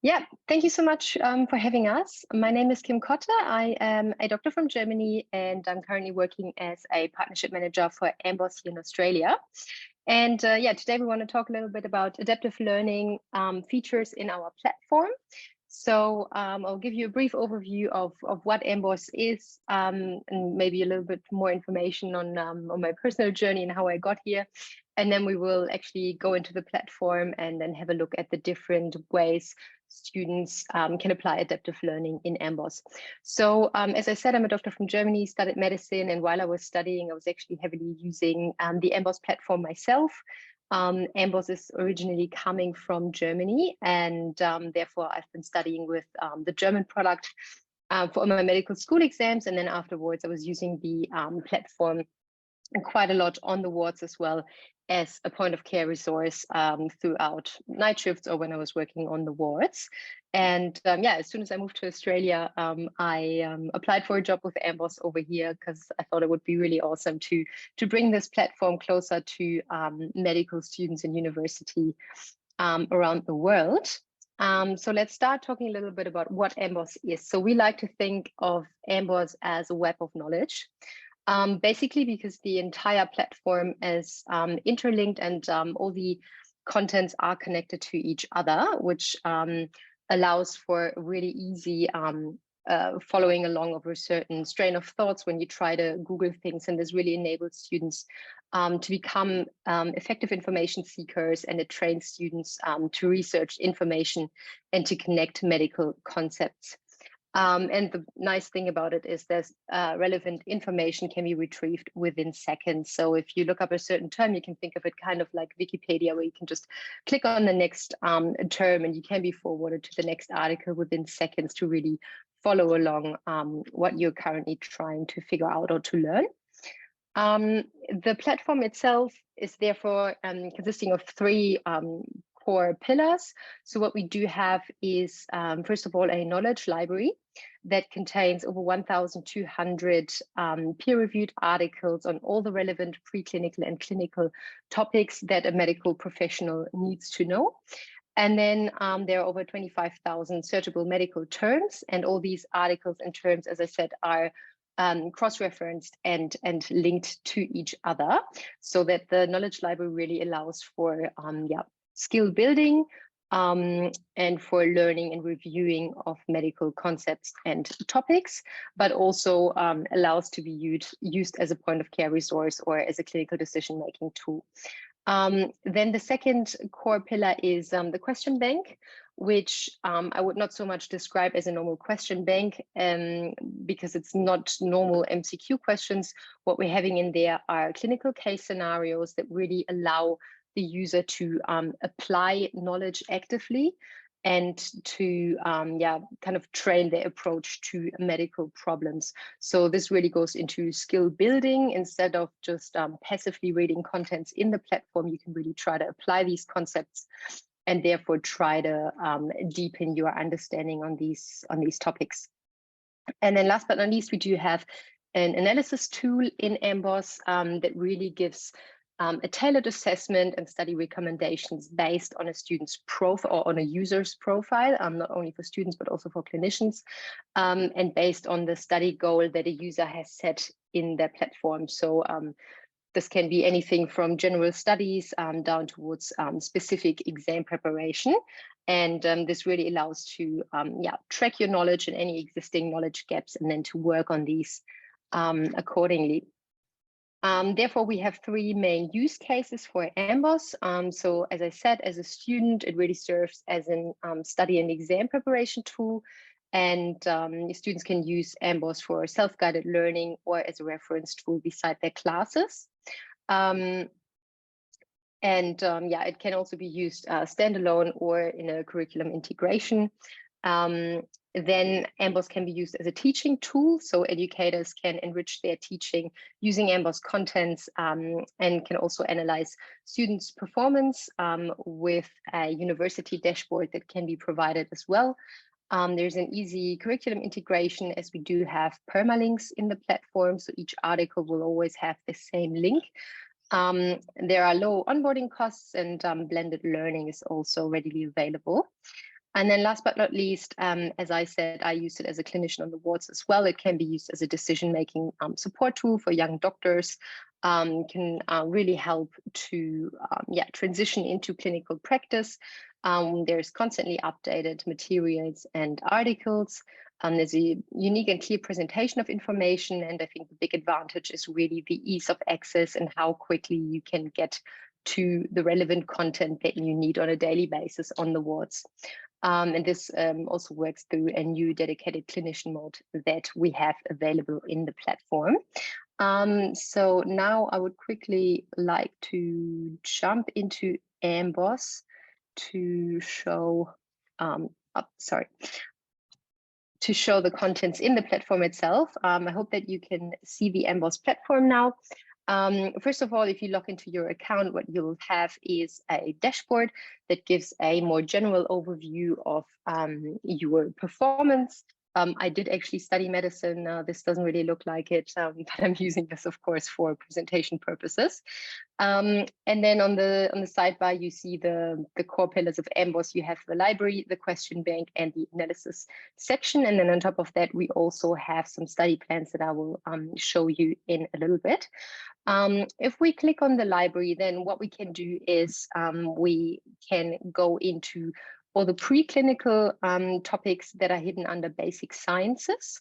Yeah, thank you so much for having us. My name is Kim Cotter. I am a doctor from Germany, and I'm currently working as a partnership manager for AMBOSS here in Australia. And yeah, today we want to talk a little bit about adaptive learning features in our platform. So I'll give you a brief overview of what AMBOSS is, and maybe a little bit more information on my personal journey and how I got here. And then we will actually go into the platform and then have a look at the different ways students can apply adaptive learning in AMBOSS. So as I said, I'm a doctor from Germany, studied medicine, and while I was studying, I was actually heavily using the AMBOSS platform myself. AMBOSS is originally coming from Germany, and therefore I've been studying with the German product for my medical school exams, and then afterwards I was using the platform quite a lot on the wards as well as a point of care resource throughout night shifts or when I was working on the wards. And yeah, as soon as I moved to Australia, I applied for a job with AMBOSS over here because I thought it would be really awesome to bring this platform closer to medical students in university around the world. So let's start talking a little bit about what AMBOSS is. So we like to think of AMBOSS as a web of knowledge. Basically because the entire platform is interlinked and all the contents are connected to each other, which allows for really easy following along of a certain strain of thoughts when you try to Google things. And this really enables students to become effective information seekers, and it trains students to research information and to connect medical concepts. And the nice thing about it is there's relevant information can be retrieved within seconds. So if you look up a certain term, you can think of it kind of like Wikipedia, where you can just click on the next term and you can be forwarded to the next article within seconds to really follow along what you're currently trying to figure out or to learn. The platform itself is therefore consisting of three core pillars. So what we do have is, first of all, a knowledge library that contains over 1,200 peer-reviewed articles on all the relevant preclinical and clinical topics that a medical professional needs to know. And then there are over 25,000 searchable medical terms, and all these articles and terms, as I said, are cross-referenced and linked to each other, so that the knowledge library really allows for skill building and for learning and reviewing of medical concepts and topics, but also allows to be used as a point of care resource or as a clinical decision-making tool. Then the second core pillar is the question bank, which I would not so much describe as a normal question bank because it's not normal MCQ questions. What we're having in there are clinical case scenarios that really allow the user to apply knowledge actively and to kind of train their approach to medical problems. So this really goes into skill building. Instead of just passively reading contents in the platform, you can really try to apply these concepts and therefore try to deepen your understanding on these topics. And then last but not least, we do have an analysis tool in AMBOSS that really gives a tailored assessment and study recommendations based on a student's profile or on a user's profile, not only for students, but also for clinicians, and based on the study goal that a user has set in their platform. So this can be anything from general studies down towards specific exam preparation. And this really allows to track your knowledge and any existing knowledge gaps, and then to work on these accordingly. Therefore, we have three main use cases for AMBOSS. So as I said, as a student, it really serves as a study and exam preparation tool. And students can use AMBOSS for self-guided learning or as a reference tool beside their classes. It can also be used standalone or in a curriculum integration. Then AMBOSS can be used as a teaching tool, so educators can enrich their teaching using AMBOSS contents and can also analyze students' performance with a university dashboard that can be provided as well. There's an easy curriculum integration, as we do have permalinks in the platform, so each article will always have the same link. There are low onboarding costs, and blended learning is also readily available. And then last but not least, as I said, I use it as a clinician on the wards as well. It can be used as a decision-making support tool for young doctors. Can really help to transition into clinical practice. There's constantly updated materials and articles. There's a unique and clear presentation of information. And I think the big advantage is really the ease of access and how quickly you can get to the relevant content that you need on a daily basis on the wards. And this also works through a new dedicated clinician mode that we have available in the platform. So now I would quickly like to jump into AMBOSS to show, to show the contents in the platform itself. I hope that you can see the AMBOSS platform now. First of all, if you log into your account, what you'll have is a dashboard that gives a more general overview of your performance. I did actually study medicine. This doesn't really look like it, but I'm using this, of course, for presentation purposes. And then on the sidebar, you see the core pillars of AMBOSS. You have the library, the question bank, and the analysis section. And then on top of that, we also have some study plans that I will show you in a little bit. If we click on the library, then what we can do is we can go into all the preclinical topics that are hidden under basic sciences.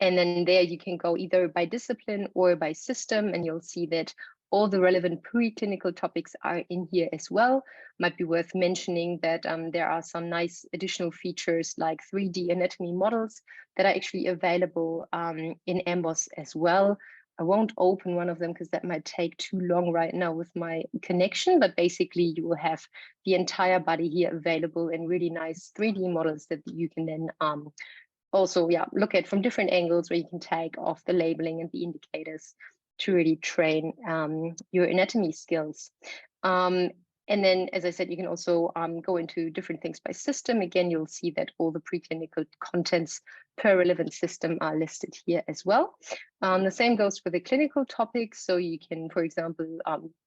And then there you can go either by discipline or by system, and you'll see that all the relevant preclinical topics are in here as well. Might be worth mentioning that there are some nice additional features like 3D anatomy models that are actually available in AMBOSS as well. I won't open one of them because that might take too long right now with my connection, but basically you will have the entire body here available in really nice 3D models that you can then also look at from different angles, where you can take off the labeling and the indicators to really train your anatomy skills. And then, as I said, you can also go into different things by system. Again, you'll see that all the preclinical contents per relevant system are listed here as well. The same goes for the clinical topics. So you can, for example,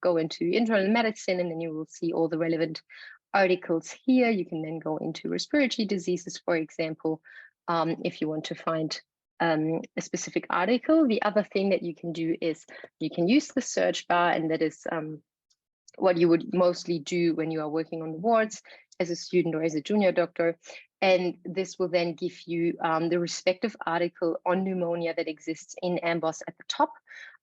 go into internal medicine, and then you will see all the relevant articles here. You can then go into respiratory diseases, for example, if you want to find a specific article. The other thing that you can do is you can use the search bar, and that is what you would mostly do when you are working on the wards as a student or as a junior doctor. And this will then give you the respective article on pneumonia that exists in AMBOSS at the top.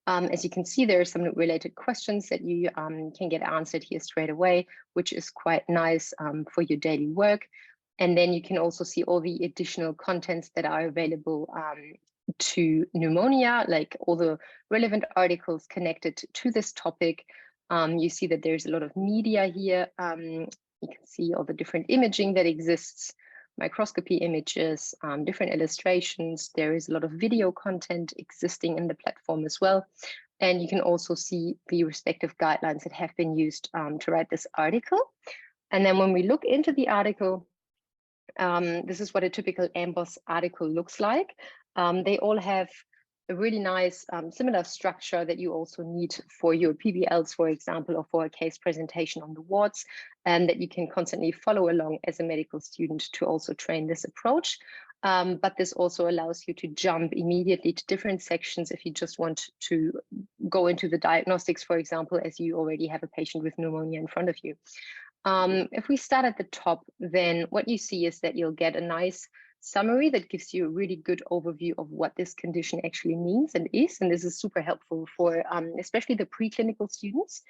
As you can see, there are some related questions that you can get answered here straight away, which is quite nice for your daily work. And then you can also see all the additional contents that are available to pneumonia, like all the relevant articles connected to this topic. You see that there's a lot of media here. You can see all the different imaging that exists, microscopy images, different illustrations. There is a lot of video content existing in the platform as well. And you can also see the respective guidelines that have been used to write this article. And then when we look into the article, this is what a typical AMBOSS article looks like. They all have a really nice similar structure that you also need for your PBLs, for example, or for a case presentation on the wards, and that you can constantly follow along as a medical student to also train this approach. But this also allows you to jump immediately to different sections if you just want to go into the diagnostics, for example, as you already have a patient with pneumonia in front of you. If we start at the top, then what you see is that you'll get a nice summary that gives you a really good overview of what this condition actually means and is. And this is super helpful for especially the preclinical students.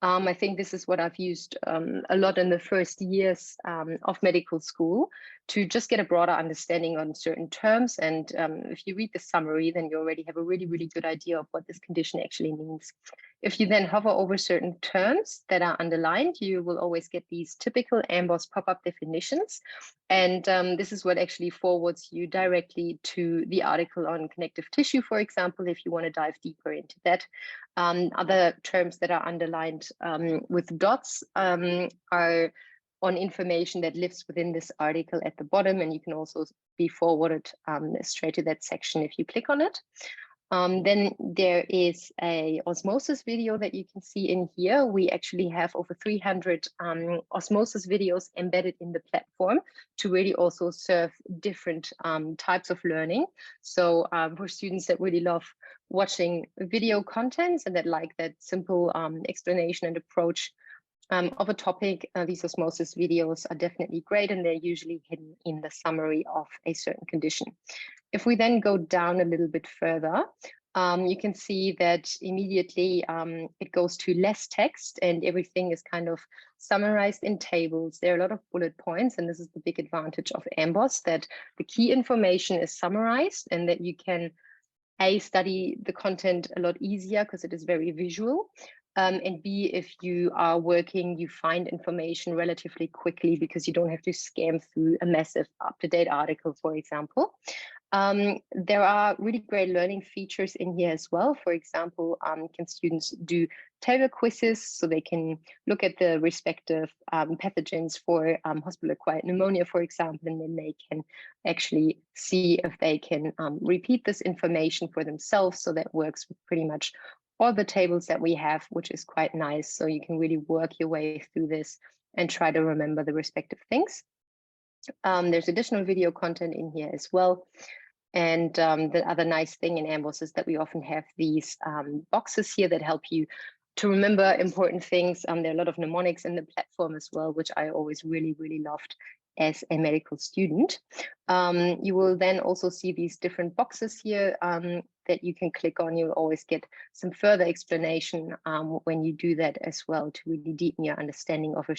I think this is what I've used a lot in the first years of medical school to just get a broader understanding on certain terms. And if you read the summary, then you already have a really, really good idea of what this condition actually means. If you then hover over certain terms that are underlined, you will always get these typical AMBOSS pop-up definitions. And this is what actually forwards you directly to the article on connective tissue, for example, if you want to dive deeper into that. Other terms that are underlined with dots are on information that lives within this article at the bottom, and you can also be forwarded straight to that section if you click on it. Then there is a osmosis video that you can see in here. We actually have over 300 osmosis videos embedded in the platform to really also serve different types of learning. So for students that really love watching video contents and that like that simple explanation and approach of a topic, these osmosis videos are definitely great, and they're usually hidden in the summary of a certain condition. If we then go down a little bit further, you can see that immediately it goes to less text and everything is kind of summarized in tables. There are a lot of bullet points, and this is the big advantage of AMBOSS, that the key information is summarized and that you can study the content a lot easier because it is very visual. And B, if you are working, you find information relatively quickly because you don't have to scan through a massive up-to-date article, for example. There are really great learning features in here as well. For example, can students do table quizzes so they can look at the respective pathogens for hospital-acquired pneumonia, for example, and then they can actually see if they can repeat this information for themselves. So that works with pretty much all the tables that we have, which is quite nice. So you can really work your way through this and try to remember the respective things. There's additional video content in here as well. And the other nice thing in AMBOSS is that we often have these boxes here that help you to remember important things. There are a lot of mnemonics in the platform as well, which I always really, really loved as a medical student. You will then also see these different boxes here that you can click on. You'll always get some further explanation when you do that as well, to really deepen your understanding of a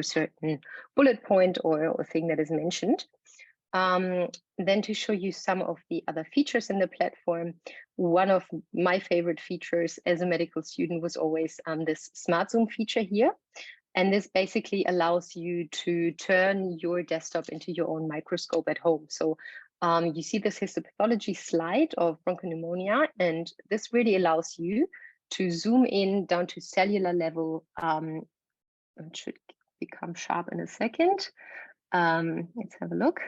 certain bullet point or thing that is mentioned. Then to show you some of the other features in the platform, one of my favorite features as a medical student was always this Smart Zoom feature here. And this basically allows you to turn your desktop into your own microscope at home. So you see this histopathology slide of bronchopneumonia, and this really allows you to zoom in down to cellular level. It should become sharp in a second. Let's have a look.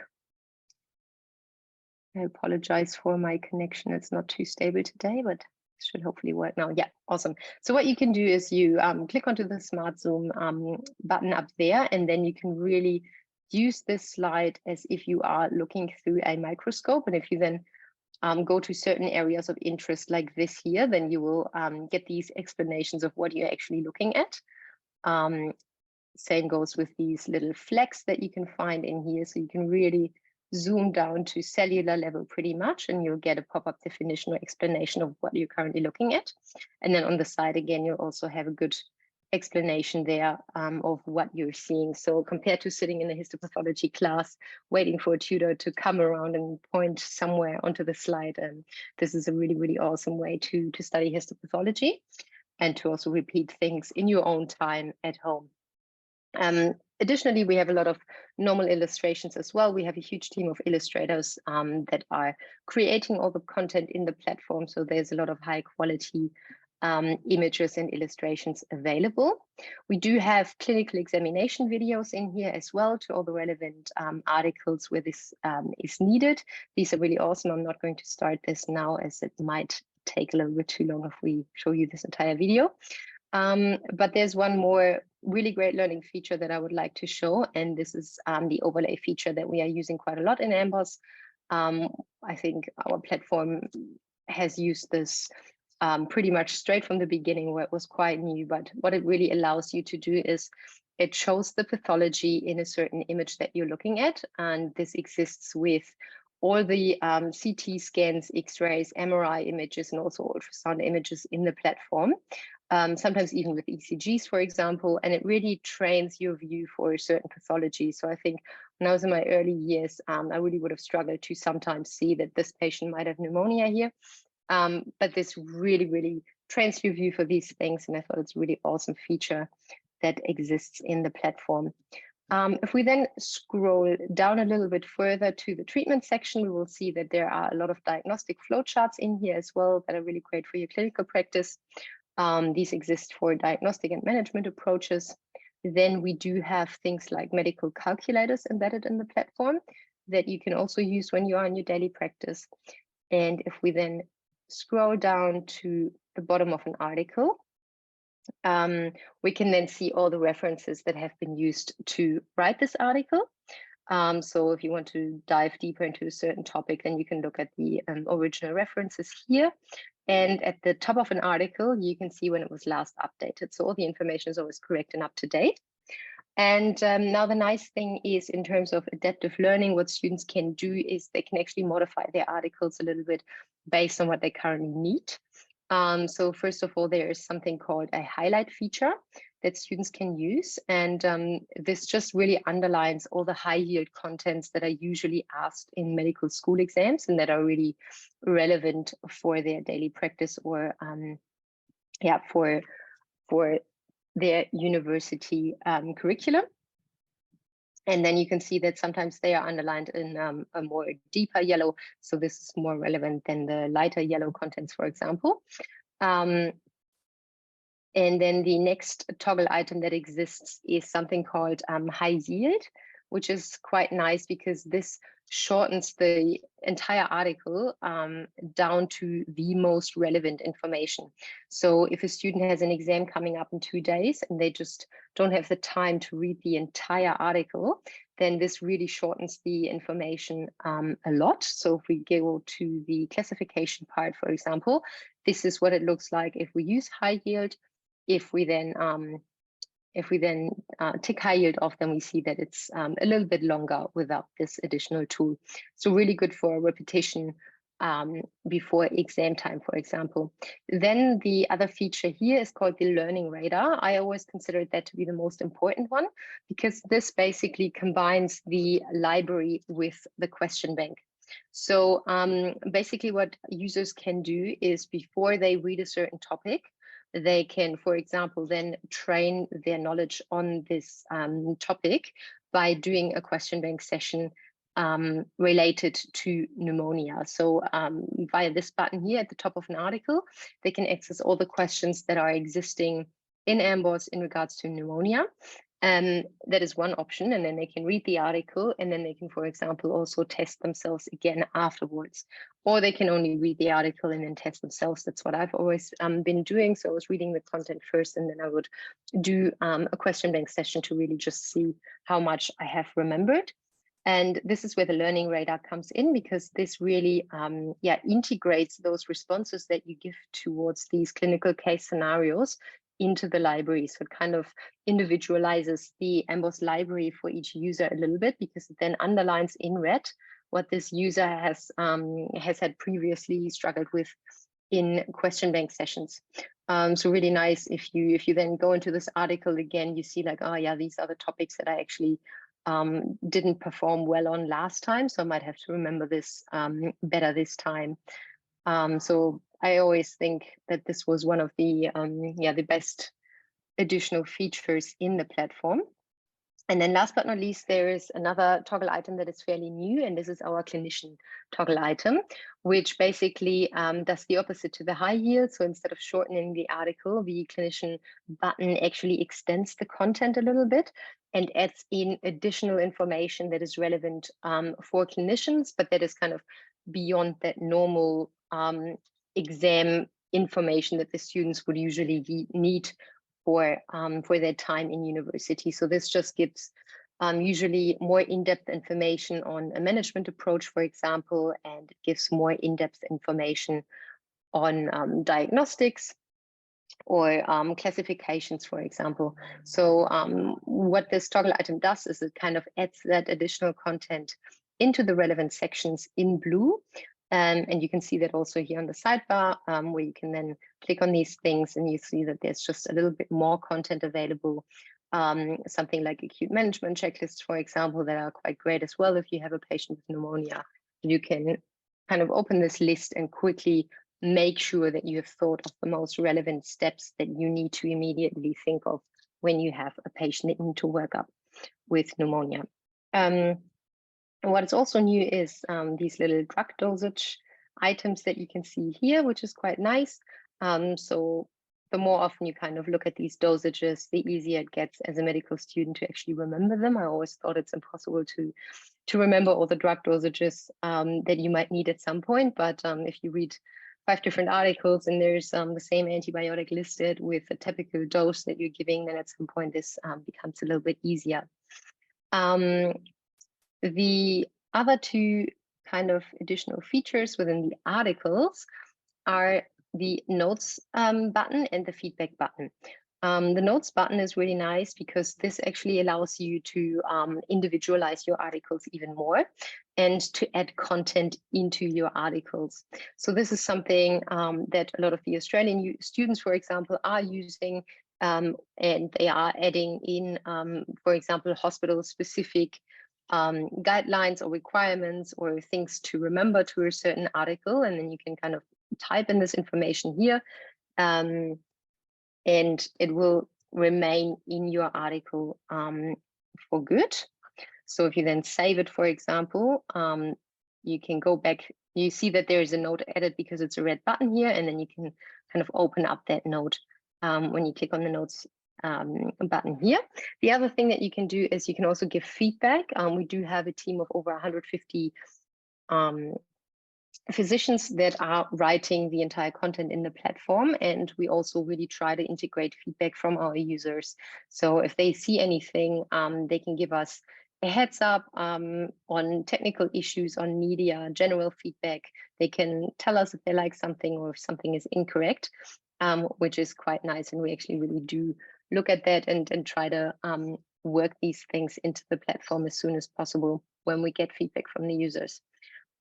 I apologize for my connection. It's not too stable today, but it should hopefully work now. Yeah, awesome. So what you can do is you click onto the Smart Zoom button up there, and then you can really use this slide as if you are looking through a microscope. And if you then go to certain areas of interest like this here, then you will get these explanations of what you're actually looking at. Same goes with these little flags that you can find in here. So you can really zoom down to cellular level pretty much, and you'll get a pop-up definition or explanation of what you're currently looking at. And then on the side, again, you'll also have a good explanation there of what you're seeing. So compared to sitting in a histopathology class, waiting for a tutor to come around and point somewhere onto the slide, this is a really, really awesome way to study histopathology and to also repeat things in your own time at home. Additionally, we have a lot of normal illustrations as well. We have a huge team of illustrators that are creating all the content in the platform. So there's a lot of high quality images and illustrations available. We do have clinical examination videos in here as well to all the relevant articles where this is needed. These are really awesome. I'm not going to start this now as it might take a little bit too long if we show you this entire video. But there's one more really great learning feature that I would like to show, and this is the overlay feature that we are using quite a lot in AMBOSS. I think our platform has used this pretty much straight from the beginning, where it was quite new, but what it really allows you to do is it shows the pathology in a certain image that you're looking at, and this exists with all the CT scans, X-rays, MRI images, and also ultrasound images in the platform. Sometimes even with ECGs, for example, and it really trains your view for a certain pathology. So I think when I was in my early years, I really would have struggled to sometimes see that this patient might have pneumonia here. But this really, really trains your view for these things, and I thought it's a really awesome feature that exists in the platform. If we then scroll down a little bit further to the treatment section, we will see that there are a lot of diagnostic flowcharts in here as well that are really great for your clinical practice. These exist for diagnostic and management approaches. Then we do have things like medical calculators embedded in the platform that you can also use when you are in your daily practice. And if we then scroll down to the bottom of an article, we can then see all the references that have been used to write this article. So if you want to dive deeper into a certain topic, then you can look at the original references here. And at the top of an article, you can see when it was last updated. So all the information is always correct and up to date. And now the nice thing is, in terms of adaptive learning, what students can do is they can actually modify their articles a little bit based on what they currently need. So first of all, there is something called a highlight feature that students can use. And this just really underlines all the high yield contents that are usually asked in medical school exams and that are really relevant for their daily practice or for their university curriculum. And then you can see that sometimes they are underlined in a more deeper yellow. So this is more relevant than the lighter yellow contents, for example. And then the next toggle item that exists is something called high yield, which is quite nice because this shortens the entire article down to the most relevant information. So if a student has an exam coming up in 2 days and they just don't have the time to read the entire article, then this really shortens the information a lot. So if we go to the classification part, for example, this is what it looks like if we use high yield. If we then tick high yield off, then we see that it's a little bit longer without this additional tool. So really good for repetition before exam time, for example. Then the other feature here is called the learning radar. I always consider that to be the most important one because this basically combines the library with the question bank. So basically what users can do is before they read a certain topic, they can, for example, then train their knowledge on this topic by doing a question bank session related to pneumonia. So via this button here at the top of an article, they can access all the questions that are existing in AMBOSS in regards to pneumonia. That is one option, and then they can read the article, and then they can, for example, also test themselves again afterwards. Or they can only read the article and then test themselves. That's what I've always been doing. So I was reading the content first, and then I would do a question bank session to really just see how much I have remembered. And this is where the learning radar comes in, because this really integrates those responses that you give towards these clinical case scenarios into the library. So it kind of individualizes the AMBOSS library for each user a little bit, because it then underlines in red what this user has had previously struggled with in question bank sessions. So really nice if you then go into this article again, you see like, oh yeah, these are the topics that I actually didn't perform well on last time, so I might have to remember this better this time. So I always think that this was one of the best additional features in the platform. And then last but not least, there is another toggle item that is fairly new, and this is our clinician toggle item, which basically does the opposite to the high yield. So instead of shortening the article, the clinician button actually extends the content a little bit and adds in additional information that is relevant for clinicians, but that is kind of beyond that normal exam information that the students would usually need for their time in university. So this just gives usually more in-depth information on a management approach, for example, and it gives more in-depth information on diagnostics or classifications, for example. So what this toggle item does is it kind of adds that additional content into the relevant sections in blue. And you can see that also here on the sidebar, where you can then click on these things and you see that there's just a little bit more content available. Something like acute management checklists, for example, that are quite great as well if you have a patient with pneumonia. You can kind of open this list and quickly make sure that you have thought of the most relevant steps that you need to immediately think of when you have a patient that need to work up with pneumonia. And what is also new is these little drug dosage items that you can see here, which is quite nice. So the more often you kind of look at these dosages, the easier it gets as a medical student to actually remember them. I always thought it's impossible to remember all the drug dosages that you might need at some point. But if you read 5 different articles and there's the same antibiotic listed with a typical dose that you're giving, then at some point this becomes a little bit easier. The other two kind of additional features within the articles are the notes button and the feedback button. The notes button is really nice because this actually allows you to individualize your articles even more and to add content into your articles. So this is something that a lot of the Australian students, for example, are using, and they are adding in, for example, hospital-specific guidelines or requirements or things to remember to a certain article, and then you can kind of type in this information here, and it will remain in your article for good. So if you then save it, for example, you can go back, you see that there is a note added because it's a red button here, and then you can kind of open up that note when you click on the notes button here. The other thing that you can do is you can also give feedback. We do have a team of over 150 physicians that are writing the entire content in the platform, and we also really try to integrate feedback from our users. So if they see anything, they can give us a heads up on technical issues, on media, general feedback. They can tell us if they like something or if something is incorrect, which is quite nice. And we actually really do look at that and try to work these things into the platform as soon as possible when we get feedback from the users.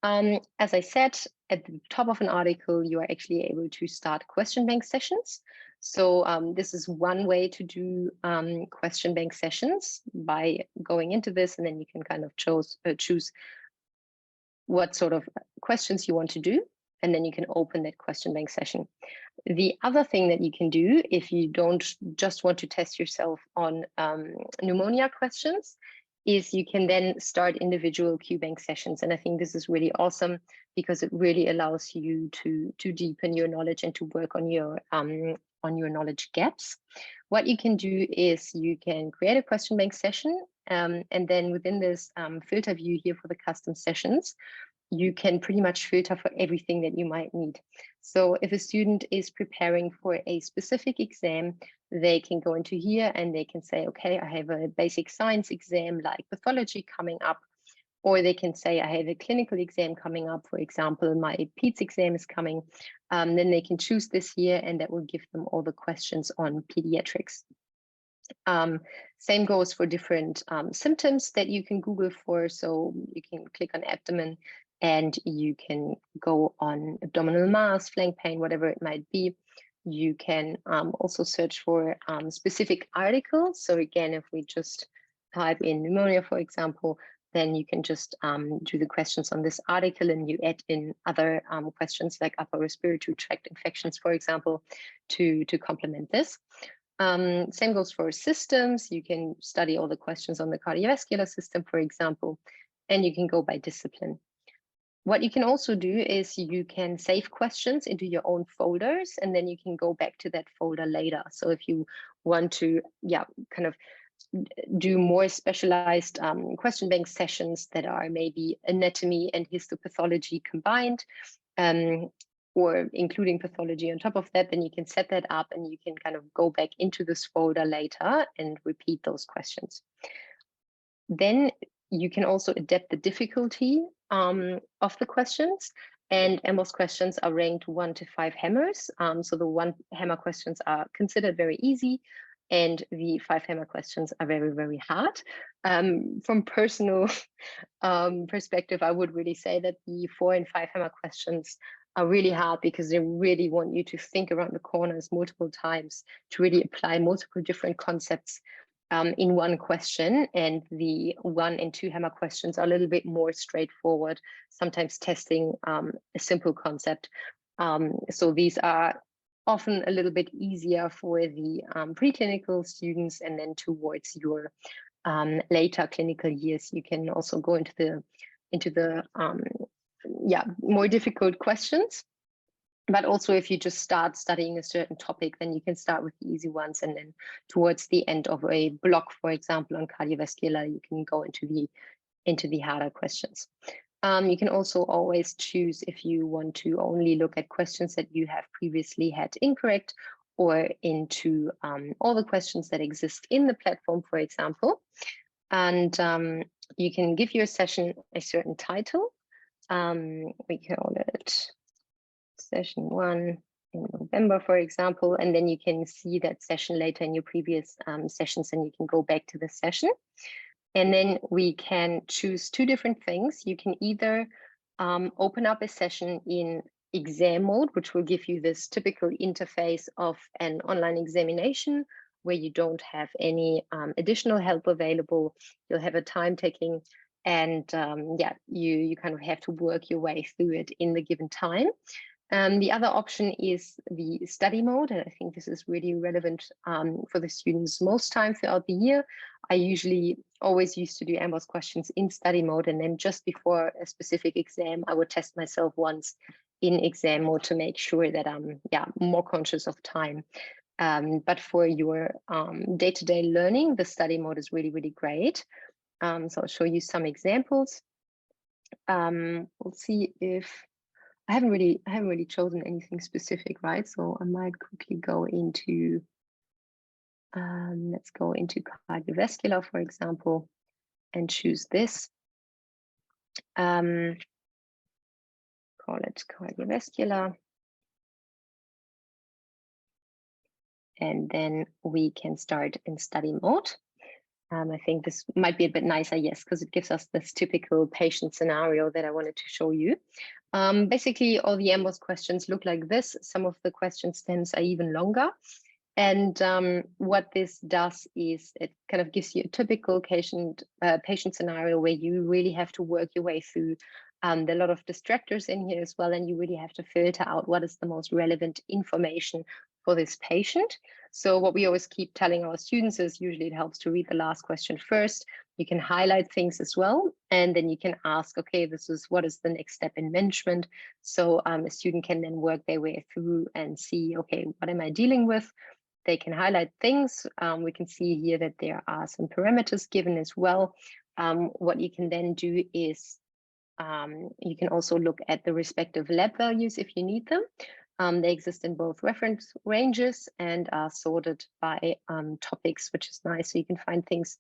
As I said, at the top of an article, you are actually able to start question bank sessions. So this is one way to do question bank sessions, by going into this, and then you can kind of choose what sort of questions you want to do, and then you can open that question bank session. The other thing that you can do, if you don't just want to test yourself on pneumonia questions, is you can then start individual QBank sessions. And I think this is really awesome because it really allows you to deepen your knowledge and to work on your knowledge gaps. What you can do is you can create a question bank session, and then within this filter view here for the custom sessions, you can pretty much filter for everything that you might need. So if a student is preparing for a specific exam, they can go into here and they can say, okay, I have a basic science exam like pathology coming up, or they can say, I have a clinical exam coming up, for example, my PEDS exam is coming. Then they can choose this here, and that will give them all the questions on pediatrics. Same goes for different symptoms that you can Google for. So you can click on abdomen and you can go on abdominal mass, flank pain, whatever it might be. You can also search for specific articles. So again, if we just type in pneumonia, for example, then you can just do the questions on this article, and you add in other questions like upper respiratory tract infections, for example, to complement this. Same goes for systems. You can study all the questions on the cardiovascular system, for example, and you can go by discipline. What you can also do is you can save questions into your own folders, and then you can go back to that folder later. So if you want to, kind of do more specialized question bank sessions that are maybe anatomy and histopathology combined, or including pathology on top of that, then you can set that up and you can kind of go back into this folder later and repeat those questions. Then you can also adapt the difficulty of the questions, and AMBOSS questions are ranked 1 to 5 hammers. So the 1 hammer questions are considered very easy, and the 5 hammer questions are very, very hard. From personal perspective, I would really say that the 4 and 5 hammer questions are really hard because they really want you to think around the corners multiple times, to really apply multiple different concepts in one question. And the 1 and 2 hammer questions are a little bit more straightforward, sometimes testing a simple concept. So these are often a little bit easier for the preclinical students, and then towards your later clinical years, you can also go into the more difficult questions. But also if you just start studying a certain topic, then you can start with the easy ones. And then towards the end of a block, for example, on cardiovascular, you can go into the harder questions. You can also always choose if you want to only look at questions that you have previously had incorrect, or into all the questions that exist in the platform, for example. And you can give your session a certain title. We call it session 1 in November, for example, and then you can see that session later in your previous sessions, and you can go back to the session. And then we can choose 2 different things. You can either open up a session in exam mode, which will give you this typical interface of an online examination where you don't have any additional help available. You'll have a time taking, and yeah, you kind of have to work your way through it in the given time. The other option is the study mode, and I think this is really relevant for the students most time throughout the year. I usually always used to do AMBOSS questions in study mode, and then just before a specific exam, I would test myself once in exam mode to make sure that I'm more conscious of time. But for your day-to-day learning, the study mode is really, really great. So I'll show you some examples. We'll see if I haven't really chosen anything specific, right? So I might quickly go into, let's go into cardiovascular, for example, and choose this. Call it cardiovascular. And then we can start in study mode. I think this might be a bit nicer, yes, because it gives us this typical patient scenario that I wanted to show you. Basically, all the AMBOSS questions look like this. Some of the question stems are even longer. And what this does is it kind of gives you a typical patient scenario where you really have to work your way through. There are a lot of distractors in here as well, and you really have to filter out what is the most relevant information for this patient. So what we always keep telling our students is usually it helps to read the last question first. You can highlight things as well, and then you can ask, okay, what is the next step in management? So a student can then work their way through and see, okay, what am I dealing with? They can highlight things. We can see here that there are some parameters given as well. What you can then do is you can also look at the respective lab values if you need them. They exist in both reference ranges and are sorted by topics, which is nice. So you can find things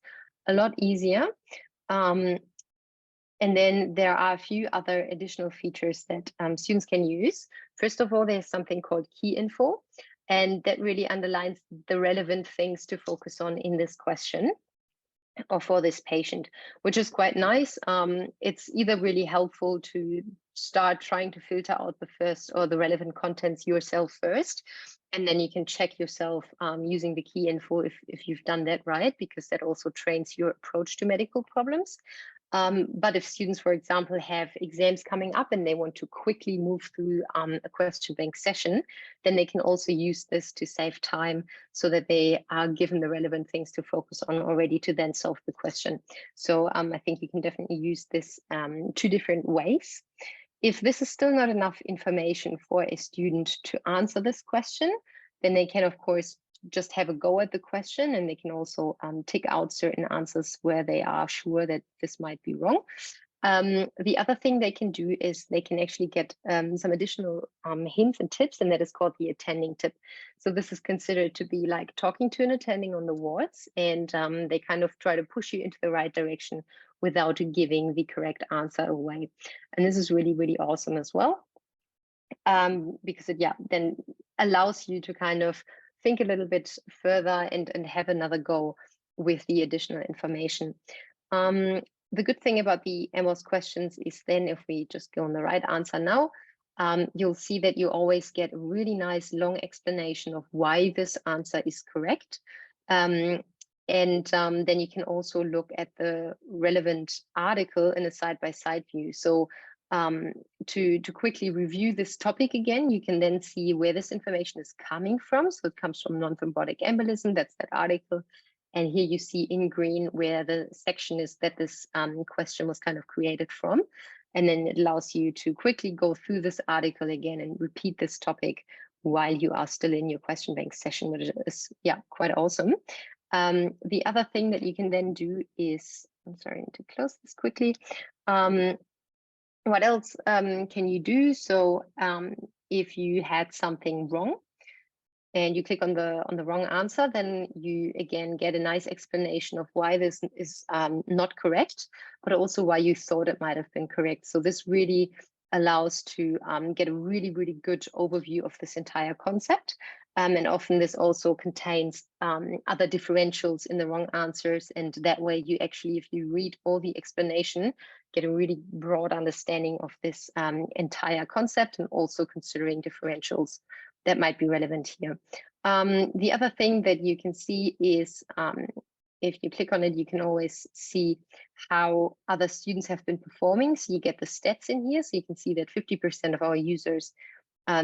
a lot easier. And then there are a few other additional features that students can use. First of all, there's something called key info, and that really underlines the relevant things to focus on in this question or for this patient, which is quite nice. It's either really helpful to start trying to filter out the first or the relevant contents yourself first, and then you can check yourself using the key info if you've done that right, because that also trains your approach to medical problems. But if students, for example, have exams coming up and they want to quickly move through a question bank session, then they can also use this to save time so that they are given the relevant things to focus on already to then solve the question. So I think you can definitely use this 2 different ways. If this is still not enough information for a student to answer this question, then they can, of course, just have a go at the question, and they can also tick out certain answers where they are sure that this might be wrong. The other thing they can do is they can actually get some additional hints and tips, and that is called the attending tip. So this is considered to be like talking to an attending on the wards, and they kind of try to push you into the right direction without giving the correct answer away. And this is really, really awesome as well, because it then allows you to kind of think a little bit further and have another go with the additional information. The good thing about the AMBOSS questions is then if we just go on the right answer now, you'll see that you always get a really nice long explanation of why this answer is correct. And then you can also look at the relevant article in a side-by-side view. So to quickly review this topic again, you can then see where this information is coming from. So it comes from non-thrombotic embolism, that's that article. And here you see in green where the section is that this question was kind of created from. And then it allows you to quickly go through this article again and repeat this topic while you are still in your question bank session, which is, yeah, quite awesome. The other thing that you can then do is, I'm sorry, I need to close this quickly. What else can you do? So if you had something wrong and you click on the wrong answer, then you again get a nice explanation of why this is not correct, but also why you thought it might have been correct. So this really allows to get a really, really good overview of this entire concept. And often this also contains other differentials in the wrong answers. And that way you actually, if you read all the explanation, get a really broad understanding of this entire concept and also considering differentials that might be relevant here. The other thing that you can see is if you click on it, you can always see how other students have been performing. So you get the stats in here. So you can see that 50% of our users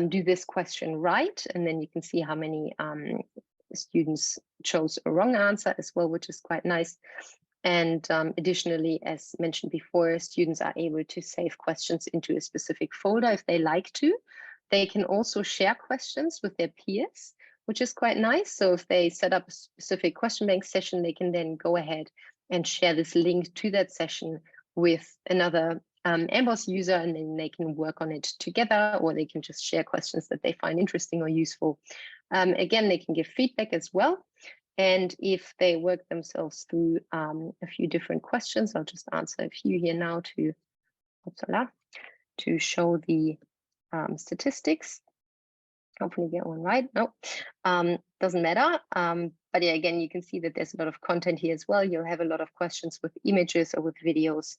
do this question right. And then you can see how many students chose a wrong answer as well, which is quite nice. And additionally, as mentioned before, students are able to save questions into a specific folder if they like to. They can also share questions with their peers, which is quite nice. So if they set up a specific question bank session, they can then go ahead and share this link to that session with another AMBOSS user, and then they can work on it together, or they can just share questions that they find interesting or useful. Again, they can give feedback as well. And if they work themselves through a few different questions, I'll just answer a few here now to show the statistics. Hopefully get one right. No, doesn't matter. But yeah, again, you can see that there's a lot of content here as well. You'll have a lot of questions with images or with videos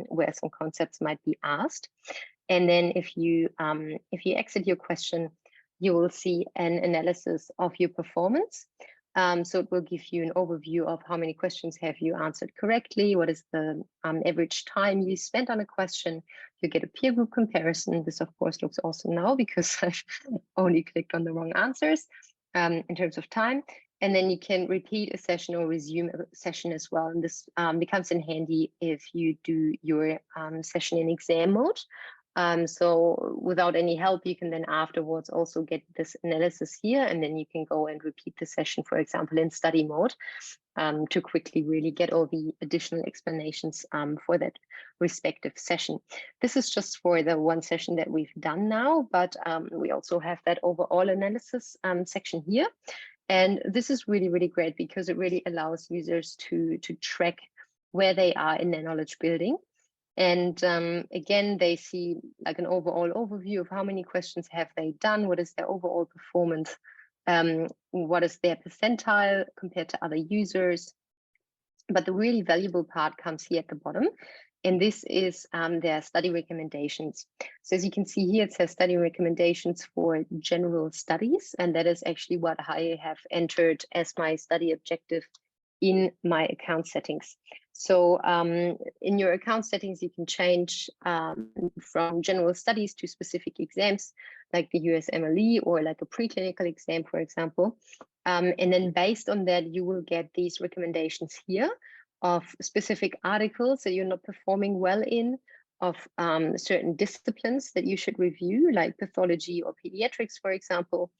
where some concepts might be asked. And then if you exit your question, you will see an analysis of your performance. So it will give you an overview of how many questions have you answered correctly, what is the average time you spent on a question. You get a peer group comparison. This, of course, looks awesome now because I've only clicked on the wrong answers in terms of time. And then you can repeat a session or resume a session as well. And this becomes in handy if you do your session in exam mode. So without any help, you can then afterwards also get this analysis here, and then you can go and repeat the session, for example, in study mode to quickly really get all the additional explanations for that respective session. This is just for the one session that we've done now, but we also have that overall analysis section here. And this is really, really great because it really allows users to track where they are in their knowledge building. And again, they see like an overall overview of how many questions have they done, what is their overall performance, what is their percentile compared to other users. But the really valuable part comes here at the bottom, and this is their study recommendations. So as you can see here, it says study recommendations for general studies, and that is actually what I have entered as my study objective in my account settings. So in your account settings, you can change from general studies to specific exams, like the USMLE or like a preclinical exam, for example. And then based on that, you will get these recommendations here of specific articles that you're not performing well in, of certain disciplines that you should review, like pathology or pediatrics, for example,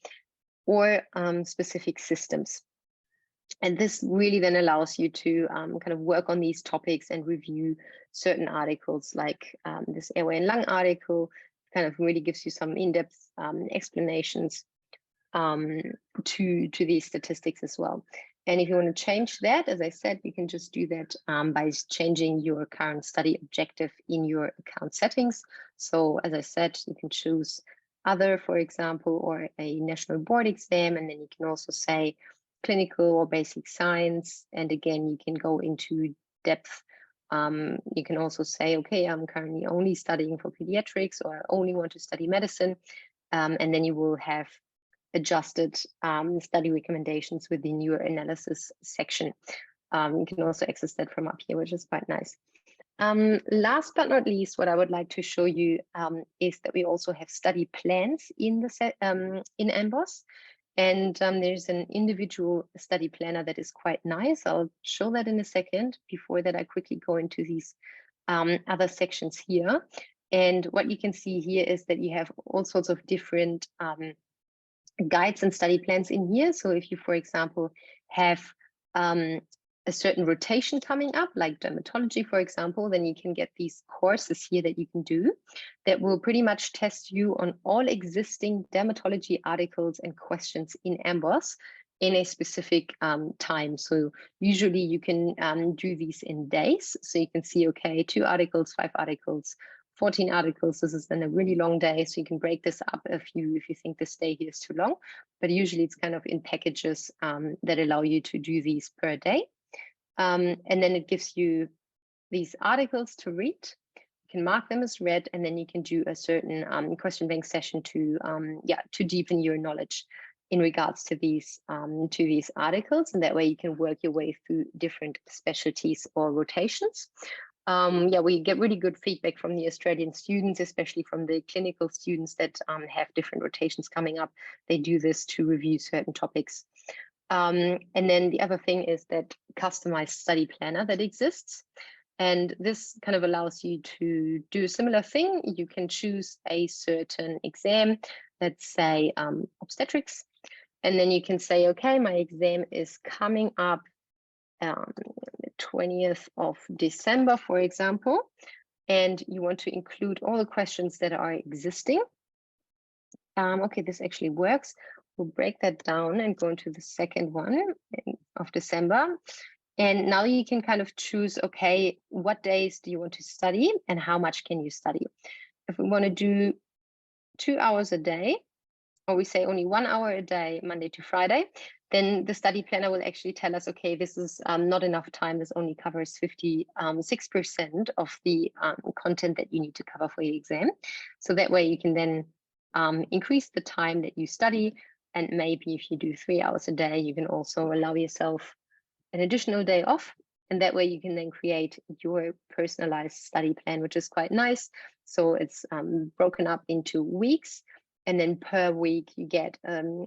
or specific systems. And this really then allows you to kind of work on these topics and review certain articles, like this airway and lung article kind of really gives you some in-depth explanations to these statistics as well. And if you want to change that, as I said, you can just do that by changing your current study objective in your account settings. So as I said, you can choose other, for example, or a national board exam, and then you can also say clinical or basic science. And again, you can go into depth. You can also say, okay, I'm currently only studying for pediatrics, or I only want to study medicine. And then you will have adjusted study recommendations within your analysis section. You can also access that from up here, which is quite nice. Last but not least, what I would like to show you is that we also have study plans in the in AMBOSS. And there's an individual study planner that is quite nice. I'll show that in a second. Before that, I quickly go into these other sections here. And what you can see here is that you have all sorts of different guides and study plans in here. So if you, for example, have a certain rotation coming up, like dermatology, for example, then you can get these courses here that you can do that will pretty much test you on all existing dermatology articles and questions in AMBOSS in a specific time. So usually you can do these in days. So you can see, okay, 2 articles, 5 articles, 14 articles. This is then a really long day, so you can break this up if you think this day here is too long. But usually it's kind of in packages that allow you to do these per day. And then it gives you these articles to read. You can mark them as read, and then you can do a certain question bank session to deepen your knowledge in regards to these articles, and that way you can work your way through different specialties or rotations. We get really good feedback from the Australian students, especially from the clinical students that have different rotations coming up. They do this to review certain topics. And then the other thing is that customized study planner that exists. And this kind of allows you to do a similar thing. You can choose a certain exam, let's say obstetrics. And then you can say, okay, my exam is coming up the 20th of December, for example, and you want to include all the questions that are existing. Okay, this actually works. We'll break that down and go into the second one of December. And now you can kind of choose, okay, what days do you want to study and how much can you study? If we want to do 2 hours a day, or we say only 1 hour a day, Monday to Friday, then the study planner will actually tell us, okay, this is not enough time. This only covers 56% of the content that you need to cover for your exam. So that way you can then increase the time that you study. And maybe if you do 3 hours a day, you can also allow yourself an additional day off. And that way you can then create your personalized study plan, which is quite nice. So it's broken up into weeks. And then per week, you get a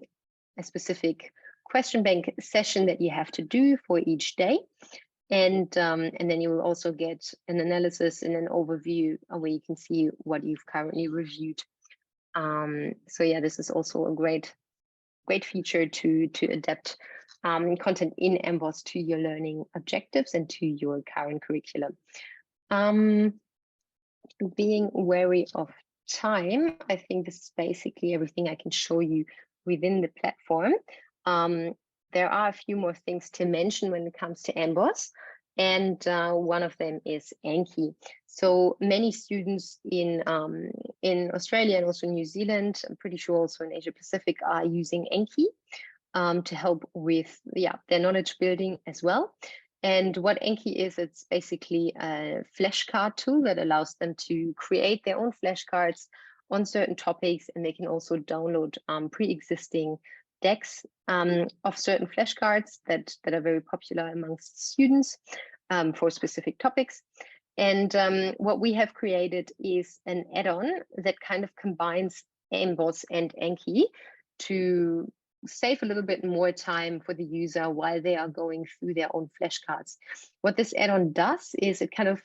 specific question bank session that you have to do for each day. And then you will also get an analysis and an overview where you can see what you've currently reviewed. So yeah, this is also a great feature to adapt content in AMBOSS to your learning objectives and to your current curriculum. Being wary of time, I think this is basically everything I can show you within the platform. There are a few more things to mention when it comes to AMBOSS, and one of them is Anki. So many students in Australia and also New Zealand, I'm pretty sure also in Asia Pacific, are using Anki to help with their knowledge building as well. And what Anki is, it's basically a flashcard tool that allows them to create their own flashcards on certain topics, and they can also download pre-existing decks of certain flashcards that are very popular amongst students for specific topics. And what we have created is an add-on that kind of combines AMBOSS and Anki to save a little bit more time for the user while they are going through their own flashcards. What this add-on does is it kind of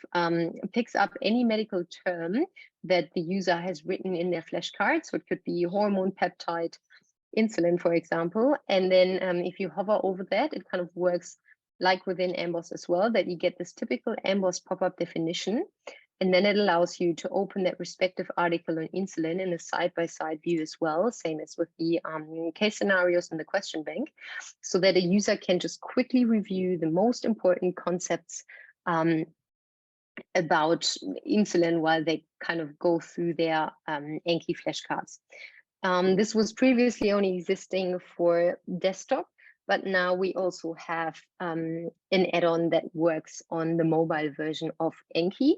picks up any medical term that the user has written in their flashcards. So it could be hormone, peptide, insulin, for example. And then if you hover over that, it kind of works like within AMBOSS as well, that you get this typical AMBOSS pop-up definition. And then it allows you to open that respective article on insulin in a side-by-side view as well, same as with the case scenarios in the question bank, so that a user can just quickly review the most important concepts about insulin while they kind of go through their Anki flashcards. This was previously only existing for desktop, but now we also have an add-on that works on the mobile version of Anki.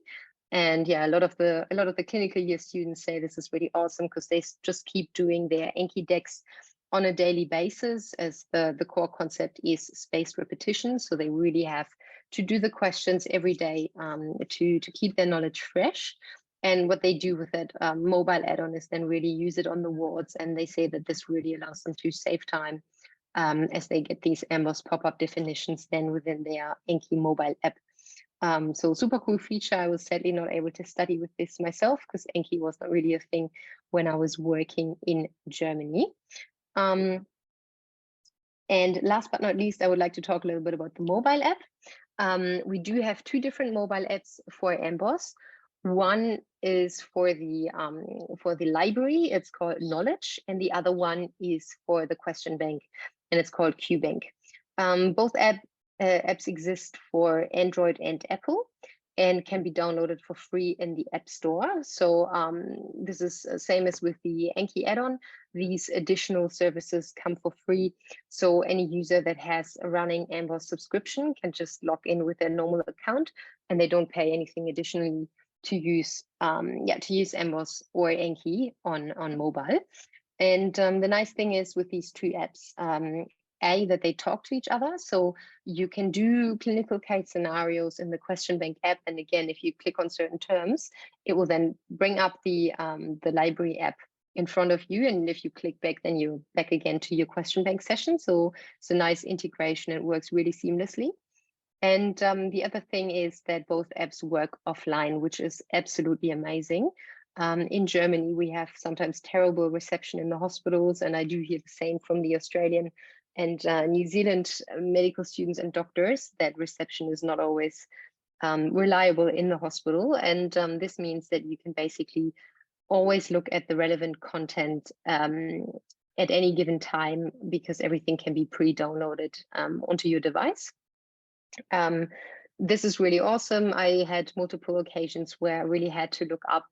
And yeah, a lot of the clinical year students say this is really awesome because they just keep doing their Anki decks on a daily basis, as the core concept is spaced repetition. So they really have to do the questions every day to keep their knowledge fresh. And what they do with that mobile add-on is then really use it on the wards. And they say that this really allows them to save time as they get these AMBOSS pop-up definitions then within their Anki mobile app. So super cool feature. I was sadly not able to study with this myself because Anki was not really a thing when I was working in Germany. And last but not least, I would like to talk a little bit about the mobile app. We do have two different mobile apps for AMBOSS. One is for the library, it's called Knowledge, and the other one is for the question bank, and it's called QBank. Both apps exist for Android and Apple and can be downloaded for free in the App Store. So this is same as with the Anki add-on. These additional services come for free. So any user that has a running AMBOSS subscription can just log in with their normal account, and they don't pay anything additionally to use AMBOSS or Anki on mobile. And the nice thing is with these two apps, that they talk to each other. So you can do clinical case scenarios in the question bank app. And again, if you click on certain terms, it will then bring up the library app in front of you. And if you click back, then you're back again to your question bank session. So it's a nice integration. It works really seamlessly. And the other thing is that both apps work offline, which is absolutely amazing. In Germany, we have sometimes terrible reception in the hospitals, and I do hear the same from the Australian and New Zealand medical students and doctors that reception is not always reliable in the hospital. And this means that you can basically always look at the relevant content at any given time because everything can be pre-downloaded onto your device. This is really awesome. I had multiple occasions where I really had to look up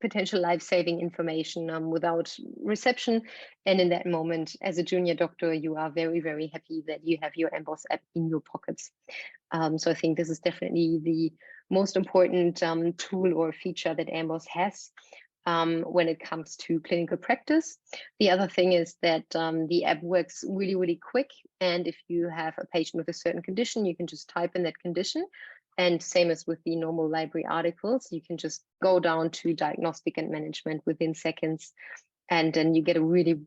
potential life-saving information without reception. And in that moment, as a junior doctor, you are very, very happy that you have your AMBOSS app in your pockets. So I think this is definitely the most important tool or feature that AMBOSS has when it comes to clinical practice. The other thing is that the app works really, really quick. And if you have a patient with a certain condition, you can just type in that condition. And same as with the normal library articles, you can just go down to diagnostic and management within seconds. And then you get a really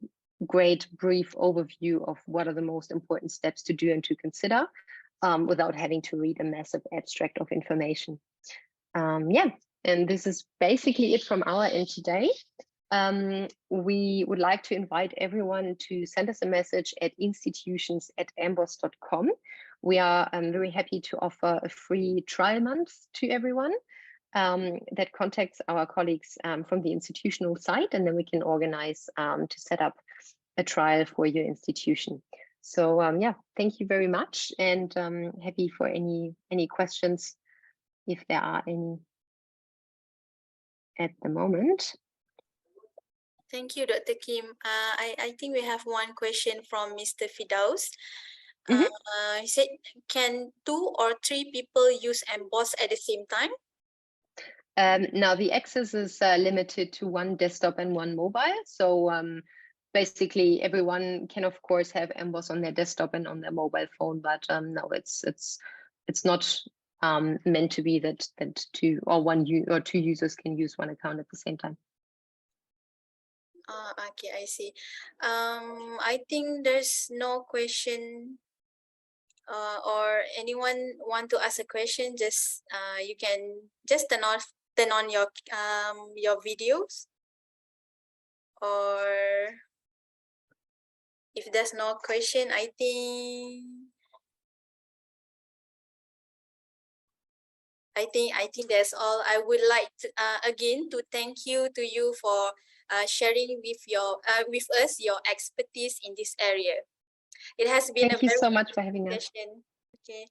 great brief overview of what are the most important steps to do and to consider without having to read a massive abstract of information. And this is basically it from our end today. We would like to invite everyone to send us a message at institutions@amboss.com. We are very happy to offer a free trial month to everyone that contacts our colleagues from the institutional side, and then we can organize to set up a trial for your institution. So thank you very much, and happy for any questions if there are any at the moment. Thank you, Dr. Kim. I think we have one question from Mr. Fidaus. He said, can 2 or 3 people use AMBOSS at the same time? Now the access is limited to one desktop and one mobile. So basically everyone can of course have AMBOSS on their desktop and on their mobile phone, but no, it's not meant to be that 2 or 2 users can use one account at the same time. Okay, I see. I think there's no question or anyone want to ask a question. Just you can just turn on your videos, or if there's no question, I think that's all. I would like to, again to thank you for sharing with us your expertise in this area. It has been Thank you so much for having us. Okay.